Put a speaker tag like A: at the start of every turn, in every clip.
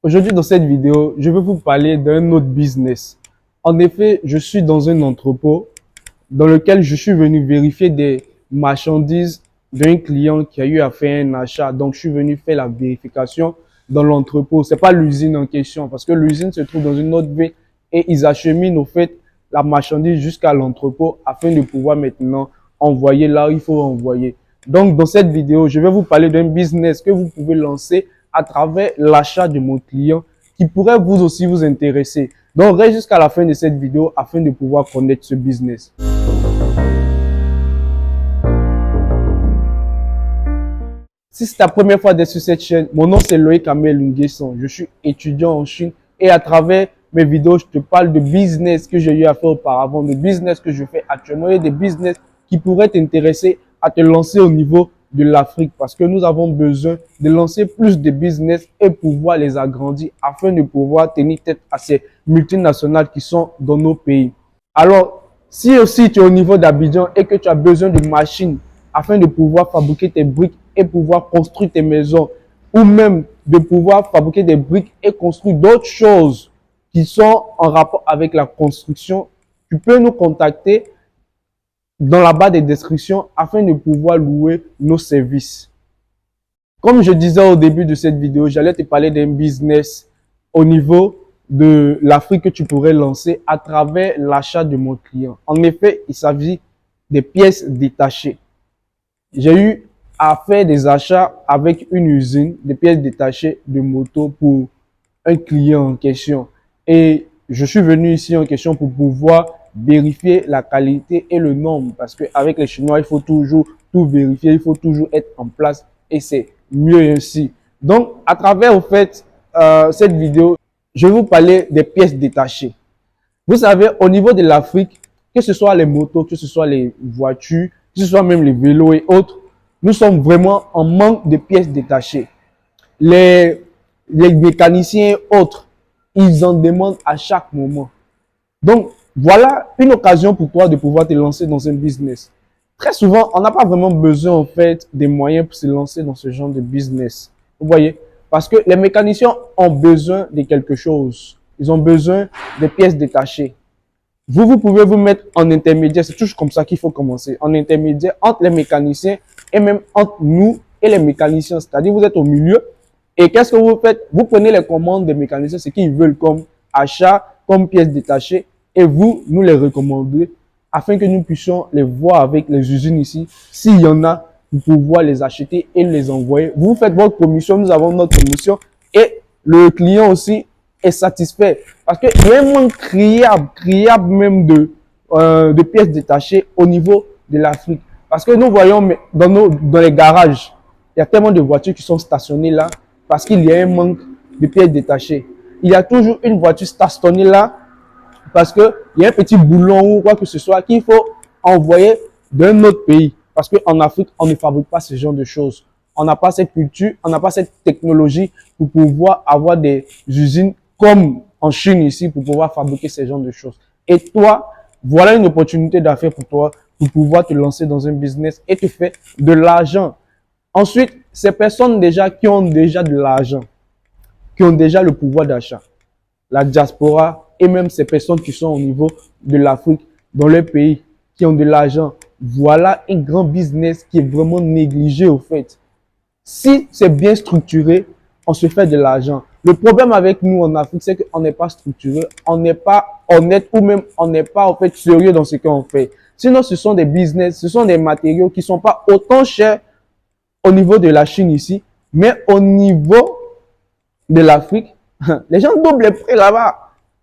A: Aujourd'hui, dans cette vidéo, je vais vous parler d'un autre business. En effet, je suis dans un entrepôt dans lequel je suis venu vérifier des marchandises d'un client qui a eu à faire un achat. Donc, je suis venu faire la vérification dans l'entrepôt. C'est pas l'usine en question parce que l'usine se trouve dans une autre ville et ils acheminent au fait la marchandise jusqu'à l'entrepôt afin de pouvoir maintenant envoyer là où il faut envoyer. Donc, dans cette vidéo, je vais vous parler d'un business que vous pouvez lancer à travers l'achat de mon client qui pourrait vous aussi vous intéresser. Donc, reste jusqu'à la fin de cette vidéo afin de pouvoir connaître ce business. Si c'est ta première fois d'être sur cette chaîne, mon nom c'est Loïc Amel Nguesson. Je suis étudiant en Chine et à travers mes vidéos, je te parle de business que j'ai eu à faire auparavant, de business que je fais actuellement et des business qui pourraient t'intéresser à te lancer au niveau de l'Afrique parce que nous avons besoin de lancer plus de business et pouvoir les agrandir afin de pouvoir tenir tête à ces multinationales qui sont dans nos pays. Alors, si aussi tu es au niveau d'Abidjan et que tu as besoin de machines afin de pouvoir fabriquer tes briques et pouvoir construire tes maisons ou même de pouvoir fabriquer des briques et construire d'autres choses qui sont en rapport avec la construction, tu peux nous contacter dans la barre des descriptions afin de pouvoir louer nos services. Comme je disais au début de cette vidéo, j'allais te parler d'un business au niveau de l'Afrique que tu pourrais lancer à travers l'achat de mon client. En effet, il s'agit des pièces détachées. J'ai eu à faire des achats avec une usine, des pièces détachées de moto pour un client en question. Et je suis venu ici en question pour pouvoir vérifier la qualité et le nombre parce qu'avec les Chinois, il faut toujours tout vérifier, il faut toujours être en place et c'est mieux ainsi. Donc, à travers, au fait, cette vidéo, je vais vous parler des pièces détachées. Vous savez, au niveau de l'Afrique, que ce soit les motos, que ce soit les voitures, que ce soit même les vélos et autres, nous sommes vraiment en manque de pièces détachées. Les mécaniciens et autres, ils en demandent à chaque moment. Donc, voilà une occasion pour toi de pouvoir te lancer dans un business. Très souvent, on n'a pas vraiment besoin, en fait, des moyens pour se lancer dans ce genre de business. Vous voyez? Parce que les mécaniciens ont besoin de quelque chose. Ils ont besoin de pièces détachées. Vous pouvez vous mettre en intermédiaire. C'est toujours comme ça qu'il faut commencer. En intermédiaire entre les mécaniciens et même entre nous et les mécaniciens. C'est-à-dire, vous êtes au milieu. Et qu'est-ce que vous faites? Vous prenez les commandes des mécaniciens, ce qu'ils veulent comme achat, comme pièces détachées. Et vous, nous les recommandez afin que nous puissions les voir avec les usines ici. S'il y en a, pour pouvoir les acheter et les envoyer. Vous faites votre commission, nous avons notre commission. Et le client aussi est satisfait. Parce qu'il y a un manque criable même de pièces détachées au niveau de l'Afrique. Parce que nous voyons dans les garages, il y a tellement de voitures qui sont stationnées là parce qu'il y a un manque de pièces détachées. Il y a toujours une voiture stationnée là parce qu'il y a un petit boulon ou quoi que ce soit qu'il faut envoyer d'un autre pays. Parce qu'en Afrique, on ne fabrique pas ce genre de choses. On n'a pas cette culture, on n'a pas cette technologie pour pouvoir avoir des usines comme en Chine ici pour pouvoir fabriquer ce genre de choses. Et toi, voilà une opportunité d'affaires pour toi pour pouvoir te lancer dans un business et te faire de l'argent. Ensuite, ces personnes déjà qui ont déjà de l'argent, qui ont déjà le pouvoir d'achat, la diaspora et même ces personnes qui sont au niveau de l'Afrique, dans leur pays, qui ont de l'argent, voilà un grand business qui est vraiment négligé au fait. Si c'est bien structuré, on se fait de l'argent. Le problème avec nous en Afrique, c'est qu'on n'est pas structuré, on n'est pas honnête ou même on n'est pas en fait sérieux dans ce qu'on fait. Sinon, ce sont des business, ce sont des matériaux qui sont pas autant chers au niveau de la Chine ici, mais au niveau de l'Afrique, les gens doublent les prix là-bas.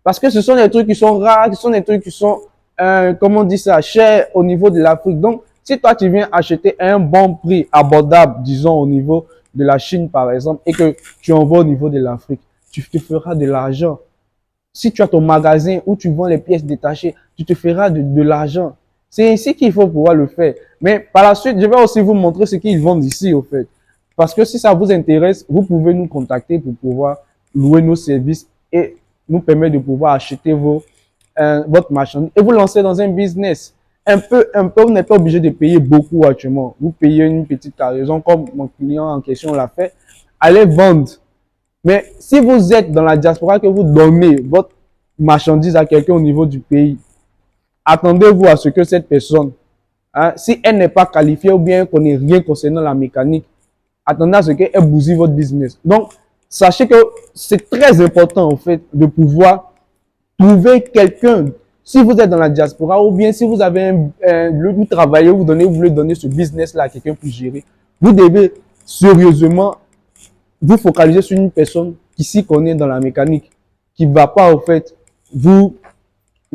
A: Parce que ce sont des trucs qui sont rares, ce sont des trucs qui sont, comment on dit ça, chers au niveau de l'Afrique. Donc, si toi, tu viens acheter à un bon prix, abordable, disons, au niveau de la Chine, par exemple, et que tu envoies au niveau de l'Afrique, tu te feras de l'argent. Si tu as ton magasin où tu vends les pièces détachées, tu te feras de l'argent. C'est ici qu'il faut pouvoir le faire. Mais par la suite, je vais aussi vous montrer ce qu'ils vendent ici, au fait. Parce que si ça vous intéresse, vous pouvez nous contacter pour pouvoir louer nos services et nous permettre de pouvoir acheter votre marchandise et vous lancer dans un business. Vous n'êtes pas obligé de payer beaucoup actuellement. Vous payez une petite cargaison comme mon client en question l'a fait. Allez vendre. Mais si vous êtes dans la diaspora, que vous donnez votre marchandise à quelqu'un au niveau du pays, attendez-vous à ce que cette personne, hein, si elle n'est pas qualifiée ou bien qu'on n'ait rien concernant la mécanique, attendez à ce qu'elle bousille votre business. Donc, sachez que c'est très important, en fait, de pouvoir trouver quelqu'un. Si vous êtes dans la diaspora ou bien si vous avez un lieu où travailler, vous voulez donner ce business-là à quelqu'un pour gérer, vous devez sérieusement vous focaliser sur une personne qui s'y connaît dans la mécanique, qui ne va pas, en fait, vous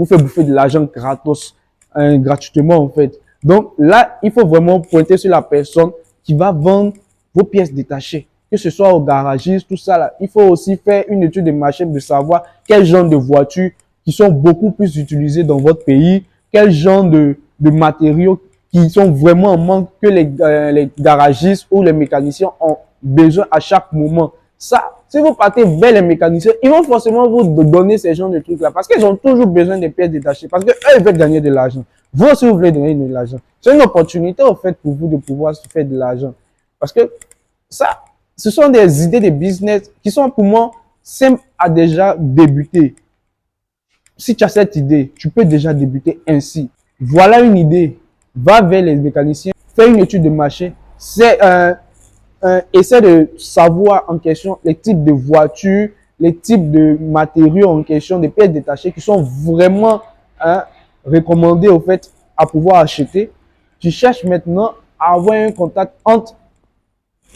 A: faire bouffer de l'argent gratos, gratuitement, en fait. Donc là, il faut vraiment pointer sur la personne qui va vendre vos pièces détachées, que ce soit au garagiste, tout ça là. Il faut aussi faire une étude de marché de savoir quel genre de voitures qui sont beaucoup plus utilisées dans votre pays, quel genre de matériaux qui sont vraiment en manque que les garagistes ou les mécaniciens ont besoin à chaque moment. Ça, si vous partez vers les mécaniciens, ils vont forcément vous donner ces genres de trucs-là parce qu'ils ont toujours besoin des pièces détachées, parce qu'eux, ils veulent gagner de l'argent. Vous aussi, vous voulez gagner de l'argent. C'est une opportunité, en fait, pour vous de pouvoir se faire de l'argent. Parce que ça, ce sont des idées de business qui sont pour moi simples à déjà débuter. Si tu as cette idée, tu peux déjà débuter ainsi. Voilà une idée. Va vers les mécaniciens, fais une étude de marché. Essaie de savoir en question les types de voitures, les types de matériaux en question, des pièces détachées qui sont vraiment recommandées au fait à pouvoir acheter. Tu cherches maintenant à avoir un contact entre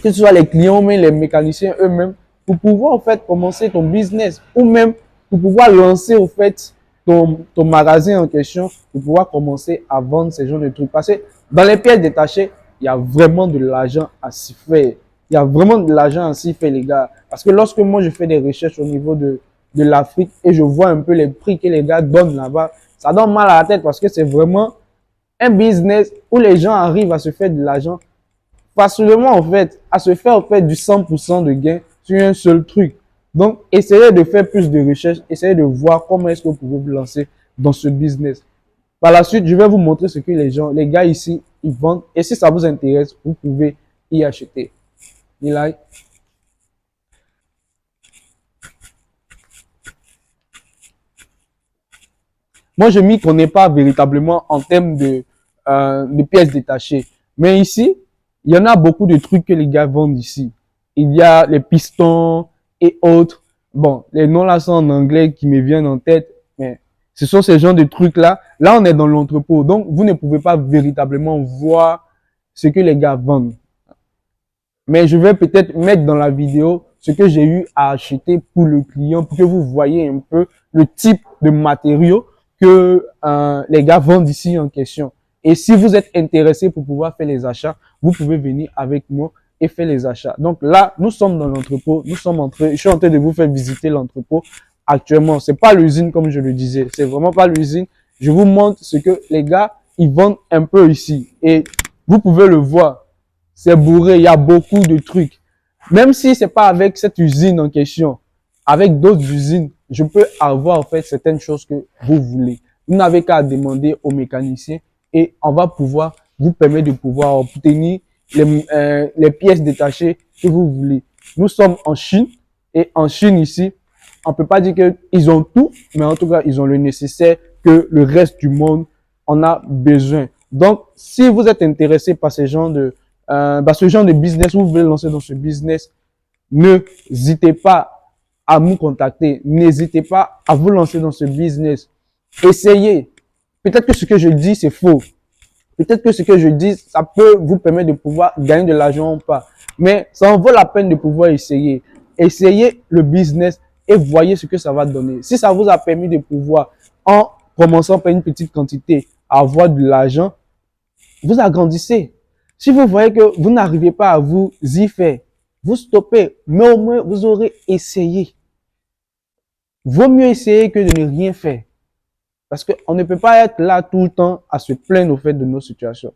A: que ce soit les clients ou même les mécaniciens eux-mêmes pour pouvoir en fait commencer ton business ou même pour pouvoir lancer au fait ton magasin en question pour pouvoir commencer à vendre ces genres de trucs. Parce que dans les pièces détachées, il y a vraiment de l'argent à s'y faire. Il y a vraiment de l'argent à s'y faire, les gars. Parce que lorsque moi, je fais des recherches au niveau de l'Afrique et je vois un peu les prix que les gars donnent là-bas, ça donne mal à la tête parce que c'est vraiment un business où les gens arrivent à se faire de l'argent facilement, en fait, à se faire, en fait, du 100% de gain sur un seul truc. Donc, essayez de faire plus de recherches, essayez de voir comment est-ce que vous pouvez vous lancer dans ce business. Par la suite, je vais vous montrer ce que les gars ici, ils vendent. Et si ça vous intéresse, vous pouvez y acheter. Like. Moi, je m'y connais pas véritablement en termes de pièces détachées. Mais ici, il y en a beaucoup de trucs que les gars vendent ici. Il y a les pistons et autres. Bon, les noms là sont en anglais qui me viennent en tête, mais ce sont ces genres de trucs là. Là, on est dans l'entrepôt, donc vous ne pouvez pas véritablement voir ce que les gars vendent. Mais je vais peut-être mettre dans la vidéo ce que j'ai eu à acheter pour le client pour que vous voyez un peu le type de matériaux que les gars vendent ici en question. Et si vous êtes intéressé pour pouvoir faire les achats, vous pouvez venir avec moi et faire les achats. Donc là, nous sommes dans l'entrepôt. Je suis en train de vous faire visiter l'entrepôt actuellement. C'est pas l'usine comme je le disais. C'est vraiment pas l'usine. Je vous montre ce que les gars, ils vendent un peu ici. Et vous pouvez le voir. C'est bourré. Il y a beaucoup de trucs. Même si c'est pas avec cette usine en question, avec d'autres usines, je peux avoir en fait certaines choses que vous voulez. Vous n'avez qu'à demander aux mécaniciens et on va pouvoir vous permettre de pouvoir obtenir les pièces détachées que vous voulez. Nous sommes en Chine et en Chine ici, on peut pas dire qu'ils ont tout, mais en tout cas, ils ont le nécessaire que le reste du monde en a besoin. Donc, si vous êtes intéressé par ce genre de business, vous voulez lancer dans ce business, n'hésitez pas à nous contacter. N'hésitez pas à vous lancer dans ce business. Essayez. Peut-être que ce que je dis, c'est faux. Peut-être que ce que je dis, ça peut vous permettre de pouvoir gagner de l'argent ou pas. Mais ça en vaut la peine de pouvoir essayer. Essayez le business et voyez ce que ça va donner. Si ça vous a permis de pouvoir, en commençant par une petite quantité, avoir de l'argent, vous agrandissez. Si vous voyez que vous n'arrivez pas à vous y faire, vous stoppez. Mais au moins, vous aurez essayé. Vaut mieux essayer que de ne rien faire. Parce qu'on ne peut pas être là tout le temps à se plaindre au fait de nos situations.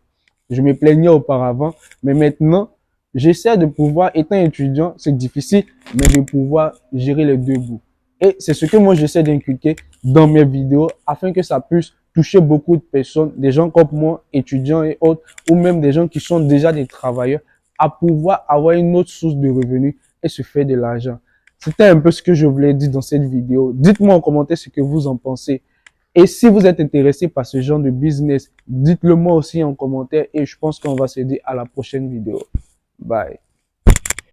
A: Je me plaignais auparavant, mais maintenant, j'essaie de pouvoir, étant étudiant, c'est difficile, mais de pouvoir gérer les deux bouts. Et c'est ce que moi j'essaie d'inculquer dans mes vidéos afin que ça puisse toucher beaucoup de personnes, des gens comme moi, étudiants et autres, ou même des gens qui sont déjà des travailleurs, à pouvoir avoir une autre source de revenus et se faire de l'argent. C'était un peu ce que je voulais dire dans cette vidéo. Dites-moi en commentaire ce que vous en pensez. Et si vous êtes intéressé par ce genre de business, dites-le moi aussi en commentaire et je pense qu'on va se dire à la prochaine vidéo. Bye.